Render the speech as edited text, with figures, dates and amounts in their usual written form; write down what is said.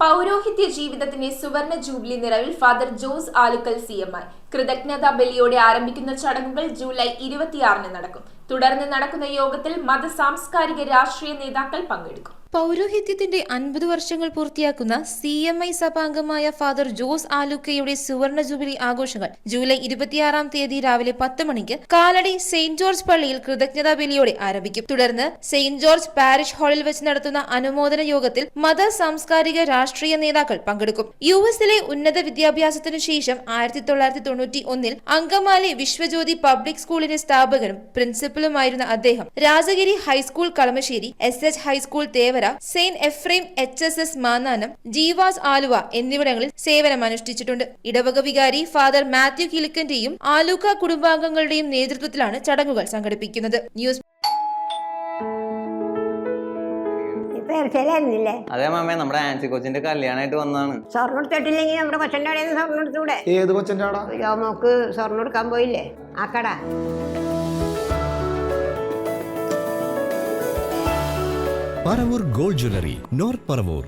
പൗരോഹിത്യ ജീവിതത്തിന്റെ സുവർണ ജൂബിലി നിറവിൽ ഫാദർ ജോസ് ആലുക്കൽ CMI കൃതജ്ഞതാ ബലിയോടെ ആരംഭിക്കുന്ന ചടങ്ങുകൾ ജൂലൈ 26 നടക്കും. തുടർന്ന് നടക്കുന്ന യോഗത്തിൽ മത സാംസ്കാരിക രാഷ്ട്രീയ നേതാക്കൾ പങ്കെടുക്കും. പൗരോഹിത്യത്തിന്റെ 50 വർഷങ്ങൾ പൂർത്തിയാക്കുന്ന CMI സഭാംഗമായ ഫാദർ ജോസ് ആലുക്കയുടെ സുവർണ ജൂബിലി ആഘോഷങ്ങൾ ജൂലൈ 26 തീയതി രാവിലെ 10 മണിക്ക് കാലടി സെയിന്റ് ജോർജ് പള്ളിയിൽ കൃതജ്ഞതാ ബലിയോടെ ആരംഭിക്കും. തുടർന്ന് സെയിന്റ് ജോർജ് പാരിഷ് ഹാളിൽ വെച്ച് നടത്തുന്ന അനുമോദന യോഗത്തിൽ മത സാംസ്കാരിക രാഷ്ട്രീയ നേതാക്കൾ പങ്കെടുക്കും. US-ലെ ഉന്നത വിദ്യാഭ്യാസത്തിനു ശേഷം 1991 അങ്കമാലി വിശ്വജ്യോതി പബ്ലിക് സ്കൂളിന്റെ സ്ഥാപകനും പ്രിൻസിപ്പലുമായിരുന്ന അദ്ദേഹം Rajagiri high school Kalamassery, SH high school Thevara, saint Ephraim HSS Mannanam, Jeevas Aluva എന്നിവിടങ്ങളിൽ സേവനമനുഷ്ഠിച്ചിട്ടുണ്ട്. ഇടവക വികാരി ഫാദർ മാത്യു കിലുക്കന്റെയും ആലൂക്ക കുടുംബാംഗങ്ങളുടെയും നേതൃത്വത്തിലാണ് ചടങ്ങുകൾ സംഘടിപ്പിക്കുന്നത്. ന്യൂസ് അതെ മാമേ, നമ്മുടെ ആൻസി കൊച്ചിന്റെ കല്യാണമായിട്ട് വന്നതാണ്. സ്വർണ്ണം എടുത്തിട്ടില്ലെങ്കിൽ നമ്മുടെ കൊച്ചന്റെ കടയിൽ നിന്ന് സ്വർണ്ണം എടുത്തൂടെ? ഏത് കൊച്ചന്റെ ആടാ? യോമോക്ക് സ്വർണ്ണം എടുക്കാൻ പോയില്ലേ ആ കട? Paravur gold jewellery, north Paravur.